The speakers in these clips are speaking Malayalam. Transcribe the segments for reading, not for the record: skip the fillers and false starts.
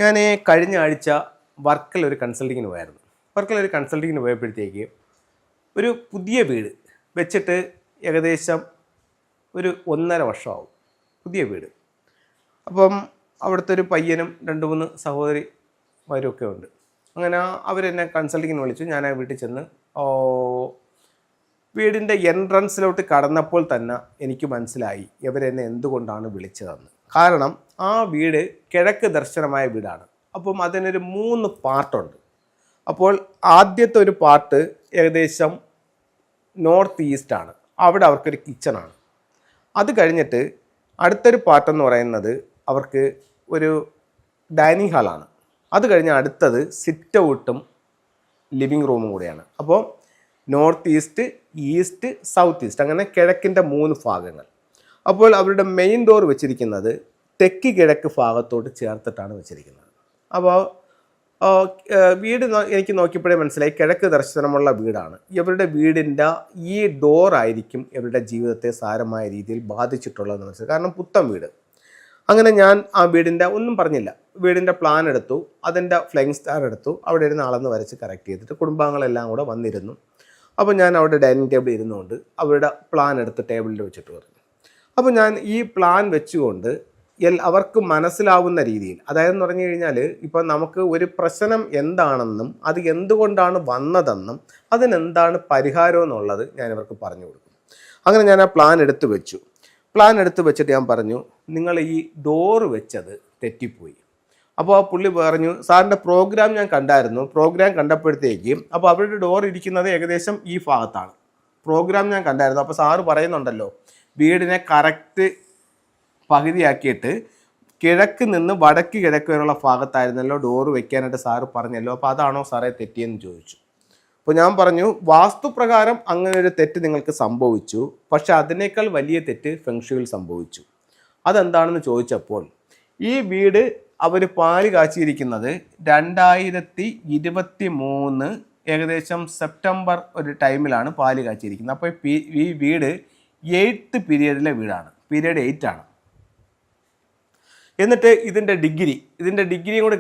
ഞാൻ കഴിഞ്ഞ ആഴ്ച വർക്കല ഒരു കൺസൾട്ടിങ്ങിന് പോയായിരുന്നു. വർക്കല ഒരു കൺസൾട്ടിങ്ങിന് പോയപ്പോഴത്തേക്ക് ഒരു പുതിയ വീട് വെച്ചിട്ട് ഏകദേശം ഒരു 1.5 വർഷമാവും പുതിയ വീട്. അപ്പം അവിടുത്തെ ഒരു പയ്യനും 2-3 സഹോദരിമാരും ഒക്കെ ഉണ്ട്. അങ്ങനെ അവരെന്നെ കൺസൾട്ടിങ്ങിന് വിളിച്ചു. ഞാൻ ആ വീട്ടിൽ ചെന്ന് വീടിൻ്റെ എൻട്രൻസിലോട്ട് കടന്നപ്പോൾ തന്നെ എനിക്ക് മനസ്സിലായി ഇവരെന്നെ എന്തുകൊണ്ടാണ് വിളിച്ചതെന്ന്. കാരണം ആ വീട് കിഴക്ക് ദർശനമായ വീടാണ്. അപ്പം അതിനൊരു 3 പാർട്ടുണ്ട്. അപ്പോൾ ആദ്യത്തെ ഒരു പാർട്ട് ഏകദേശം നോർത്ത് ഈസ്റ്റാണ്. അവിടെ അവർക്കൊരു കിച്ചണാണ്. അത് കഴിഞ്ഞിട്ട് അടുത്തൊരു പാർട്ടെന്ന് പറയുന്നത് അവർക്ക് ഒരു ഡൈനിങ് ഹാളാണ്. അത് കഴിഞ്ഞ് അടുത്തത് സിറ്റ് ഔട്ടും ലിവിങ് റൂമും കൂടെയാണ്. അപ്പോൾ north east, east, south east, അങ്ങനെ കിഴക്കിൻ്റെ 3 ഭാഗങ്ങൾ. അപ്പോൾ അവരുടെ മെയിൻ ഡോർ വെച്ചിരിക്കുന്നത് തെക്ക് കിഴക്ക് ഭാഗത്തോട്ട് ചേർത്തിട്ടാണ് വെച്ചിരിക്കുന്നത്. അപ്പോൾ വീട് എനിക്ക് നോക്കിയപ്പോഴേ മനസ്സിലായി കിഴക്ക് ദർശനമുള്ള വീടാണ്. ഇവരുടെ വീടിൻ്റെ ഈ ഡോറായിരിക്കും ഇവരുടെ ജീവിതത്തെ സാരമായ രീതിയിൽ ബാധിച്ചിട്ടുള്ളതെന്ന് മനസ്സിലായി. കാരണം പുത്തൻ വീട്. അങ്ങനെ ഞാൻ ആ വീടിൻ്റെ ഒന്നും പറഞ്ഞില്ല, വീടിൻ്റെ പ്ലാൻ എടുത്തു, അതിൻ്റെ ഫ്ലൈങ് സ്റ്റാർ എടുത്തു, അവിടെ ഇരുന്ന് അളന്ന് വരച്ച് കറക്റ്റ് ചെയ്തിട്ട് കുടുംബാംഗങ്ങളെല്ലാം കൂടെ വന്നിരുന്നു. അപ്പോൾ ഞാൻ അവിടെ ഡൈനിങ് ടേബിൾ ഇരുന്നുകൊണ്ട് അവരുടെ പ്ലാൻ എടുത്ത് ടേബിളിൽ വെച്ചിട്ട് പറഞ്ഞു. അപ്പോൾ ഞാൻ ഈ പ്ലാൻ വെച്ചുകൊണ്ട് അവർക്ക് മനസ്സിലാവുന്ന രീതിയിൽ, അതായത് പറഞ്ഞു കഴിഞ്ഞാൽ ഇപ്പോൾ നമുക്ക് ഒരു പ്രശ്നം എന്താണെന്നും അത് എന്തുകൊണ്ടാണ് വന്നതെന്നും അതിനെന്താണ് പരിഹാരം എന്നുള്ളത് ഞാൻ ഇവർക്ക് പറഞ്ഞു കൊടുക്കും. അങ്ങനെ ഞാൻ ആ പ്ലാൻ എടുത്ത് വെച്ചു. പ്ലാൻ എടുത്ത് വെച്ചിട്ട് ഞാൻ പറഞ്ഞു, നിങ്ങൾ ഈ ഡോറ് വെച്ചത് തെറ്റിപ്പോയി. അപ്പോൾ ആ പുള്ളി പറഞ്ഞു, സാറിൻ്റെ പ്രോഗ്രാം ഞാൻ കണ്ടായിരുന്നു. പ്രോഗ്രാം കണ്ടപ്പോഴത്തേക്കും അപ്പോൾ അവരുടെ ഡോർ ഇരിക്കുന്നത് ഏകദേശം ഈ ഭാഗത്താണ്. പ്രോഗ്രാം ഞാൻ കണ്ടായിരുന്നു. അപ്പോൾ സാറ് പറയുന്നുണ്ടല്ലോ വീടിനെ കറക്റ്റ് പകുതിയാക്കിയിട്ട് കിഴക്ക് നിന്ന് വടക്ക് കിഴക്ക് വരെയുള്ള ഭാഗത്തായിരുന്നല്ലോ ഡോറ് വെക്കാനായിട്ട് സാറ് പറഞ്ഞല്ലോ, അപ്പോൾ അതാണോ സാറേ തെറ്റിയെന്ന് ചോദിച്ചു. അപ്പോൾ ഞാൻ പറഞ്ഞു, വാസ്തുപ്രകാരം അങ്ങനെ ഒരു തെറ്റ് നിങ്ങൾക്ക് സംഭവിച്ചു, പക്ഷെ അതിനേക്കാൾ വലിയ തെറ്റ് ഫെങ്ഷുയിൽ സംഭവിച്ചു. അതെന്താണെന്ന് ചോദിച്ചപ്പോൾ ഈ വീട് അവർ പാല് കാച്ചിയിരിക്കുന്നത് 2023 ഏകദേശം സെപ്റ്റംബർ ഒരു ടൈമിലാണ് പാല് കാച്ചിരിക്കുന്നത്. അപ്പോൾ ഈ വീട് 8th പീരീഡിലെ വീടാണ്, പീരീഡ് 8 ആണ്. എന്നിട്ട് ഇതിൻ്റെ ഡിഗ്രിയും കൂടെ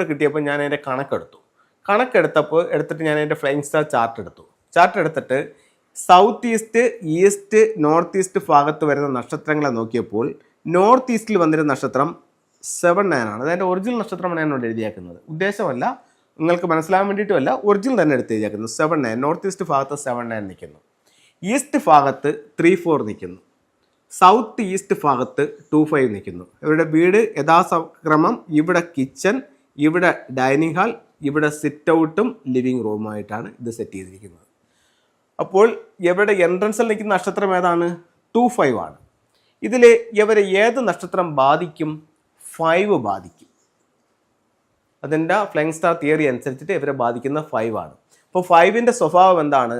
കിട്ടിയപ്പോൾ ഞാൻ അതിൻ്റെ കണക്കെടുത്തിട്ട് ഞാൻ അതിൻ്റെ ഫ്ലൈങ് സ്റ്റാർ ചാർട്ട് എടുത്തിട്ട് south east, east, north east ഭാഗത്ത് വരുന്ന നക്ഷത്രങ്ങളെ നോക്കിയപ്പോൾ നോർത്ത് ഈസ്റ്റിൽ വന്നിരുന്ന നക്ഷത്രം 7-9 ആണ്. അതായത് ഒറിജിനൽ നക്ഷത്രമാണ് ഞാനോട് എഴുതിയാക്കുന്നത്. ഉദ്ദേശമല്ല, നിങ്ങൾക്ക് മനസ്സിലാകാൻ വേണ്ടിയിട്ടുമല്ല, ഒറിജിനൽ തന്നെ എടുത്ത് എഴുതിയാക്കുന്നത്. 7-9 നോർത്ത് ഈസ്റ്റ് ഭാഗത്ത് 7-9 നിൽക്കുന്നു. ഈസ്റ്റ് ഭാഗത്ത് 3-4 നിൽക്കുന്നു. സൗത്ത് ഈസ്റ്റ് ഭാഗത്ത് 2-5 നിൽക്കുന്നു. ഇവരുടെ വീട് യഥാക്രമം ഇവിടെ കിച്ചൺ, ഇവിടെ ഡൈനിങ് ഹാൾ, ഇവിടെ സിറ്റ് ഔട്ടും ലിവിങ് റൂമായിട്ടാണ് ഇത് സെറ്റ് ചെയ്തിരിക്കുന്നത്. അപ്പോൾ ഇവരുടെ എൻട്രൻസിൽ നിൽക്കുന്ന നക്ഷത്രം ഏതാണ്? 2-5 ആണ്. ഇതിൽ ഇവരെ ഏത് നക്ഷത്രം ബാധിക്കും? 5 ബാധിക്കും. അതിൻ്റെ ഫ്ലൈങ് സ്റ്റാർ തിയറി അനുസരിച്ചിട്ട് ഇവരെ ബാധിക്കുന്ന 5 ആണ്. അപ്പോൾ 5ൻ്റെ സ്വഭാവം എന്താണ്?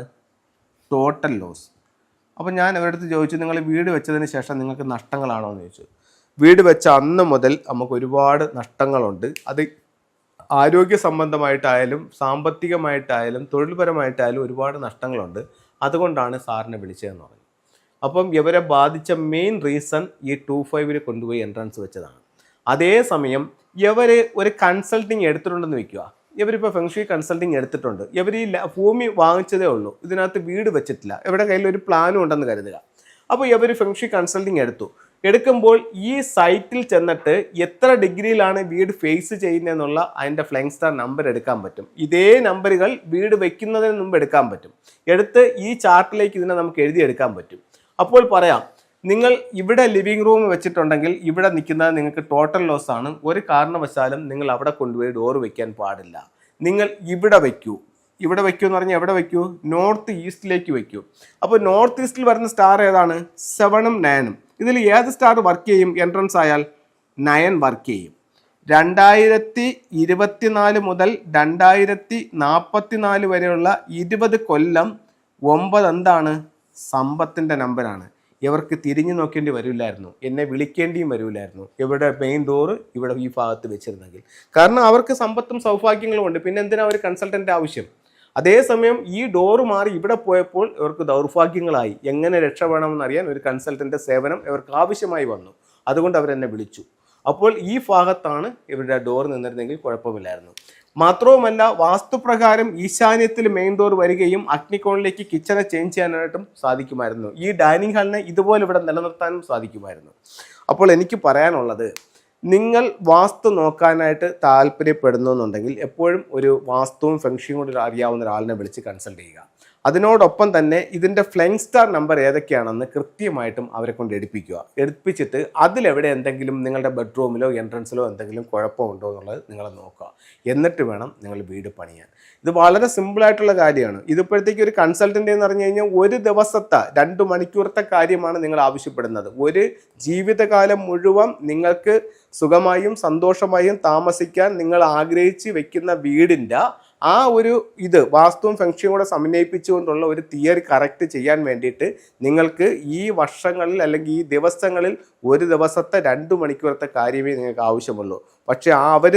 Total loss. അപ്പോൾ ഞാൻ അവരുടെ അടുത്ത് ചോദിച്ചു, നിങ്ങൾ വീട് വെച്ചതിന് ശേഷം നിങ്ങൾക്ക് നഷ്ടങ്ങളാണോ എന്ന് ചോദിച്ചു. വീട് വെച്ച അന്ന് മുതൽ നമുക്ക് ഒരുപാട് നഷ്ടങ്ങളുണ്ട്. അത് ആരോഗ്യ സംബന്ധമായിട്ടായാലും സാമ്പത്തികമായിട്ടായാലും തൊഴിൽപരമായിട്ടായാലും ഒരുപാട് നഷ്ടങ്ങളുണ്ട്. അതുകൊണ്ടാണ് സാറിനെ വിളിച്ചതെന്ന് പറഞ്ഞു. അപ്പം ഇവരെ ബാധിച്ച മെയിൻ റീസൺ ഈ 2-5 കൊണ്ടുപോയി എൻട്രൻസ് വെച്ചതാണ്. അതേസമയം ഇവർ ഒരു കൺസൾട്ടിങ് എടുത്തിട്ടുണ്ടെന്ന് വയ്ക്കുക. ഇവരിപ്പോൾ ഫെങ്ഷുയി കൺസൾട്ടിങ് എടുത്തിട്ടുണ്ട്. ഇവർ ഈ ഭൂമി വാങ്ങിച്ചതേ ഉള്ളൂ, ഇതിനകത്ത് വീട് വെച്ചിട്ടില്ല. ഇവരുടെ കയ്യിൽ ഒരു പ്ലാനും ഉണ്ടെന്ന് കരുതുക. അപ്പോൾ ഇവർ ഫെങ്ഷുയി കൺസൾട്ടിങ് എടുക്കുമ്പോൾ ഈ സൈറ്റിൽ ചെന്നിട്ട് എത്ര ഡിഗ്രിയിലാണ് വീട് ഫേസ് ചെയ്യുന്നതെന്നുള്ള അതിൻ്റെ ഫ്ലൈങ് സ്റ്റാർ നമ്പർ എടുക്കാൻ പറ്റും. ഇതേ നമ്പറുകൾ വീട് വെക്കുന്നതിന് മുമ്പ് എടുക്കാൻ പറ്റും. എടുത്ത് ഈ ചാർട്ടിലേക്ക് ഇതിനെ നമുക്ക് എഴുതിയെടുക്കാൻ പറ്റും. അപ്പോൾ പറയാം, നിങ്ങൾ ഇവിടെ ലിവിങ് റൂം വെച്ചിട്ടുണ്ടെങ്കിൽ ഇവിടെ നിൽക്കുന്നത് നിങ്ങൾക്ക് ടോട്ടൽ ലോസ് ആണ്. ഒരു കാരണവശാലും നിങ്ങൾ അവിടെ കൊണ്ടുപോയി ഡോർ വെക്കാൻ പാടില്ല. നിങ്ങൾ ഇവിടെ വയ്ക്കൂ എന്ന് പറഞ്ഞാൽ എവിടെ വയ്ക്കൂ? നോർത്ത് ഈസ്റ്റിലേക്ക് വയ്ക്കൂ. അപ്പോൾ നോർത്ത് ഈസ്റ്റിൽ വരുന്ന സ്റ്റാർ ഏതാണ്? 7-ഉം 9-ഉം. ഇതിൽ ഏത് സ്റ്റാർ വർക്ക് ചെയ്യും? എൻട്രൻസ് ആയാൽ 9 വർക്ക് ചെയ്യും. 2024 മുതൽ 2044 വരെയുള്ള 20 കൊല്ലം 9 എന്താണ്? സമ്പത്തിൻ്റെ നമ്പറാണ്. ഇവർക്ക് തിരിഞ്ഞു നോക്കേണ്ടി വരില്ലായിരുന്നു, എന്നെ വിളിക്കേണ്ടിയും വരില്ലായിരുന്നു ഇവരുടെ മെയിൻ ഡോറ് ഇവിടെ ഈ ഭാഗത്ത് വെച്ചിരുന്നെങ്കിൽ. കാരണം അവർക്ക് സമ്പത്തും സൗഭാഗ്യങ്ങളും ഉണ്ട്, പിന്നെ എന്തിനാ ഒരു കൺസൾട്ടൻ്റ് ആവശ്യം? അതേസമയം ഈ ഡോറ് മാറി ഇവിടെ പോയപ്പോൾ ഇവർക്ക് ദൗർഭാഗ്യങ്ങളായി. എങ്ങനെ രക്ഷപ്പെടണമെന്നറിയാൻ ഒരു കൺസൾട്ടൻ്റെ സേവനം ഇവർക്ക് ആവശ്യമായി വന്നു. അതുകൊണ്ട് അവരെന്നെ വിളിച്ചു. അപ്പോൾ ഈ ഭാഗത്താണ് ഇവരുടെ ഡോർ നിന്നിരുന്നെങ്കിൽ കുഴപ്പമില്ലായിരുന്നു. മാത്രവുമല്ല, വാസ്തുപ്രകാരം ഈശാന്യത്തിൽ മെയിൻ ഡോർ വരികയും അഗ്നികോണിലേക്ക് കിച്ചനെ ചേഞ്ച് ചെയ്യാനായിട്ടും സാധിക്കുമായിരുന്നു. ഈ ഡൈനിങ് ഹാളിനെ ഇതുപോലെ ഇവിടെ നിലനിർത്താനും സാധിക്കുമായിരുന്നു. അപ്പോൾ എനിക്ക് പറയാനുള്ളത്, നിങ്ങൾ വാസ്തു നോക്കാനായിട്ട് താല്പര്യപ്പെടുന്നു എന്നുണ്ടെങ്കിൽ എപ്പോഴും ഒരു വാസ്തുവും ഫെങ്ഷിയും കൂടി അറിയാവുന്ന ഒരാളിനെ വിളിച്ച് കൺസൾട്ട് ചെയ്യുക. അതിനോടൊപ്പം തന്നെ ഇതിൻ്റെ ഫ്ലൈങ് സ്റ്റാർ നമ്പർ ഏതൊക്കെയാണെന്ന് കൃത്യമായിട്ടും അവരെ കൊണ്ട് എടുപ്പിച്ചിട്ട് അതിലെവിടെ എന്തെങ്കിലും നിങ്ങളുടെ ബെഡ്റൂമിലോ എൻട്രൻസിലോ എന്തെങ്കിലും കുഴപ്പമുണ്ടോ എന്നുള്ളത് നിങ്ങൾ നോക്കുക. എന്നിട്ട് വേണം നിങ്ങൾ വീട് പണിയാൻ. ഇത് വളരെ സിമ്പിളായിട്ടുള്ള കാര്യമാണ്. ഇതിപ്പോഴത്തേക്ക് ഒരു കൺസൾട്ടൻ്റ് എന്ന് പറഞ്ഞു കഴിഞ്ഞാൽ ഒരു ദിവസത്തെ 2 മണിക്കൂറത്തെ കാര്യമാണ് നിങ്ങൾ ആവശ്യപ്പെടുന്നത്. ഒരു ജീവിതകാലം മുഴുവൻ നിങ്ങൾക്ക് സുഖമായും സന്തോഷമായും താമസിക്കാൻ നിങ്ങൾ ആഗ്രഹിച്ച് വെക്കുന്ന വീടിൻ്റെ ആ ഒരു വാസ്തുവും ഫെങ്ഷിയും കൂടെ സമന്വയിപ്പിച്ചുകൊണ്ടുള്ള ഒരു തിയറി കറക്റ്റ് ചെയ്യാൻ വേണ്ടിയിട്ട് നിങ്ങൾക്ക് ഈ വർഷങ്ങളിൽ അല്ലെങ്കിൽ ഈ ദിവസങ്ങളിൽ ഒരു ദിവസത്തെ 2 മണിക്കൂറത്തെ കാര്യമേ നിങ്ങൾക്ക് ആവശ്യമുള്ളൂ. പക്ഷേ അവർ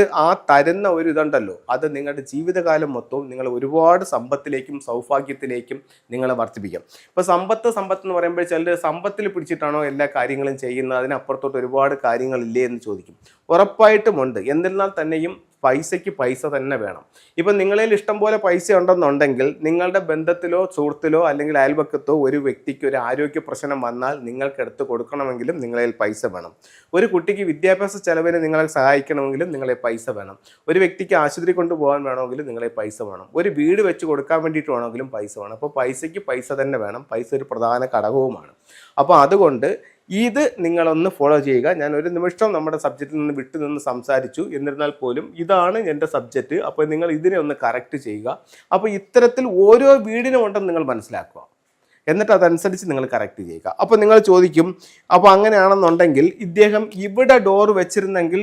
തരുന്ന ഒരു ഇതുണ്ടല്ലോ, അത് നിങ്ങളുടെ ജീവിതകാലം മൊത്തവും നിങ്ങൾ ഒരുപാട് സമ്പത്തിലേക്കും സൗഭാഗ്യത്തിലേക്കും നിങ്ങളെ വർദ്ധിപ്പിക്കാം. ഇപ്പോൾ സമ്പത്ത് എന്ന് പറയുമ്പോൾ ചിലർ സമ്പത്തിൽ പിടിച്ചിട്ടാണോ എല്ലാ കാര്യങ്ങളും ചെയ്യുന്നത്, അതിനപ്പുറത്തോട്ട് ഒരുപാട് കാര്യങ്ങളില്ലേ എന്ന് ചോദിക്കും. ഉറപ്പായിട്ടുമുണ്ട്. എന്നിരുന്നാൽ തന്നെയും പൈസയ്ക്ക് പൈസ തന്നെ വേണം. ഇപ്പം നിങ്ങളിൽ ഇഷ്ടം പോലെ പൈസ ഉണ്ടെന്നുണ്ടെങ്കിൽ നിങ്ങളുടെ ബന്ധത്തിലോ സുഹൃത്തിലോ അല്ലെങ്കിൽ അയൽപക്കത്തോ ഒരു വ്യക്തിക്ക് ഒരു ആരോഗ്യ പ്രശ്നം വന്നാൽ നിങ്ങൾക്ക് എടുത്ത് കൊടുക്കണമെങ്കിലും നിങ്ങളിൽ പൈസ വേണം. ഒരു കുട്ടിക്ക് വിദ്യാഭ്യാസ ചെലവിന് നിങ്ങളെ സഹായിക്കണമെങ്കിലും നിങ്ങളെ പൈസ വേണം. ഒരു വ്യക്തിക്ക് ആശുപത്രി കൊണ്ടുപോകാൻ വേണമെങ്കിലും നിങ്ങളെ പൈസ വേണം. ഒരു വീട് വെച്ച് കൊടുക്കാൻ വേണ്ടിയിട്ട് വേണമെങ്കിലും പൈസ വേണം. അപ്പോൾ പൈസയ്ക്ക് പൈസ തന്നെ വേണം. പൈസ ഒരു പ്രധാന ഘടകവുമാണ്. അപ്പോൾ അതുകൊണ്ട് ഇത് നിങ്ങളൊന്ന് ഫോളോ ചെയ്യുക. ഞാൻ ഒരു നിമിഷം നമ്മുടെ സബ്ജക്റ്റിൽ നിന്ന് വിട്ടുനിന്ന് സംസാരിച്ചു. എന്നിരുന്നാൽ പോലും ഇതാണ് എൻ്റെ സബ്ജക്റ്റ്. അപ്പോൾ നിങ്ങൾ ഇതിനെ ഒന്ന് കറക്റ്റ് ചെയ്യുക. അപ്പോൾ ഇത്തരത്തിൽ ഓരോ വീടിനും ഉണ്ടെന്ന് നിങ്ങൾ മനസ്സിലാക്കുക. എന്നിട്ട് അതനുസരിച്ച് നിങ്ങൾ കറക്റ്റ് ചെയ്യുക. അപ്പോൾ നിങ്ങൾ ചോദിക്കും, അപ്പോൾ അങ്ങനെയാണെന്നുണ്ടെങ്കിൽ ഇദ്ദേഹം ഇവിടെ ഡോർ വെച്ചിരുന്നെങ്കിൽ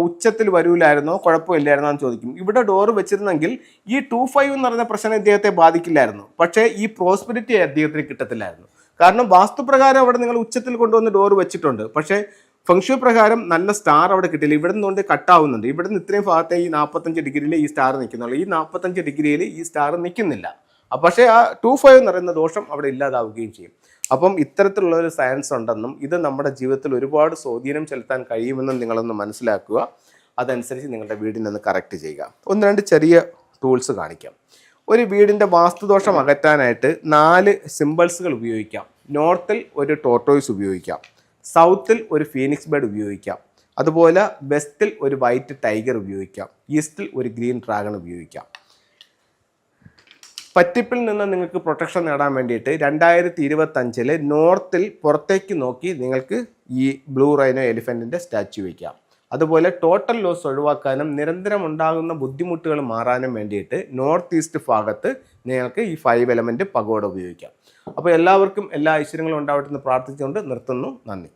ഉച്ചത്തിൽ വരൂലായിരുന്നോ, കുഴപ്പമില്ലായിരുന്നോ എന്ന് ചോദിക്കും. ഇവിടെ ഡോർ വെച്ചിരുന്നെങ്കിൽ ഈ 25 എന്ന് പറയുന്ന പ്രശ്നം ഇദ്ദേഹത്തെ ബാധിക്കില്ലായിരുന്നു. പക്ഷേ ഈ പ്രോസ്പെരിറ്റി അദ്ദേഹത്തിന് കിട്ടത്തില്ലായിരുന്നു. കാരണം വാസ്തുപ്രകാരം അവിടെ നിങ്ങൾ ഉച്ചത്തിൽ കൊണ്ടുവന്ന് ഡോർ വെച്ചിട്ടുണ്ട്. പക്ഷേ ഫംഗ്ഷൻ പ്രകാരം നല്ല സ്റ്റാർ അവിടെ കിട്ടില്ല. ഇവിടെ നിന്നുകൊണ്ട് കട്ടാവുന്നുണ്ട്. ഇവിടെ നിന്ന് ഇത്രയും ഭാഗത്തെ ഈ 45 ഡിഗ്രിയിൽ ഈ സ്റ്റാർ നിൽക്കുന്നുള്ളൂ. ഈ 45 ഡിഗ്രിയിൽ ഈ സ്റ്റാർ നിൽക്കുന്നില്ല. പക്ഷേ ആ 25 എന്ന് പറയുന്ന ദോഷം അവിടെ ഇല്ലാതാവുകയും ചെയ്യും. അപ്പം ഇത്തരത്തിലുള്ള ഒരു സയൻസ് ഉണ്ടെന്നും ഇത് നമ്മുടെ ജീവിതത്തിൽ ഒരുപാട് സ്വാധീനം ചെലുത്താൻ കഴിയുമെന്നും നിങ്ങളൊന്ന് മനസ്സിലാക്കുക. അതനുസരിച്ച് നിങ്ങളുടെ വീടിനൊന്ന് കറക്റ്റ് ചെയ്യുക. 1-2 ചെറിയ ടൂൾസ് കാണിക്കാം. ഒരു വീടിൻ്റെ വാസ്തുദോഷം അകറ്റാനായിട്ട് 4 സിമ്പിൾസുകൾ ഉപയോഗിക്കാം. നോർത്തിൽ ഒരു ടോർട്ടോയ്സ് ഉപയോഗിക്കാം, സൗത്തിൽ ഒരു ഫീനിക്സ് ബേർഡ് ഉപയോഗിക്കാം, അതുപോലെ വെസ്റ്റിൽ ഒരു വൈറ്റ് ടൈഗർ ഉപയോഗിക്കാം, ഈസ്റ്റിൽ ഒരു ഗ്രീൻ ഡ്രാഗൺ ഉപയോഗിക്കാം. പറ്റിപ്പിൽ നിന്ന് നിങ്ങൾക്ക് പ്രൊട്ടക്ഷൻ നേടാൻ വേണ്ടിയിട്ട് 2025 നോർത്തിൽ പുറത്തേക്ക് നോക്കി നിങ്ങൾക്ക് ഈ ബ്ലൂ റൈനോ എലിഫൻറ്റിൻ്റെ സ്റ്റാച്യു വയ്ക്കാം. അതുപോലെ ടോട്ടൽ ലോസ് ഒഴിവാക്കാനും നിരന്തരം ഉണ്ടാകുന്ന ബുദ്ധിമുട്ടുകൾ മാറാനും വേണ്ടിയിട്ട് നോർത്ത് ഈസ്റ്റ് ഭാഗത്ത് നിങ്ങൾക്ക് ഈ 5 എലമെൻറ്റ് പഗോഡ ഉപയോഗിക്കാം. അപ്പോൾ എല്ലാവർക്കും എല്ലാ ഐശ്വര്യങ്ങളും ഉണ്ടാവട്ടെ എന്ന് പ്രാർത്ഥിച്ചുകൊണ്ട് നിർത്തുന്നു. നന്ദി.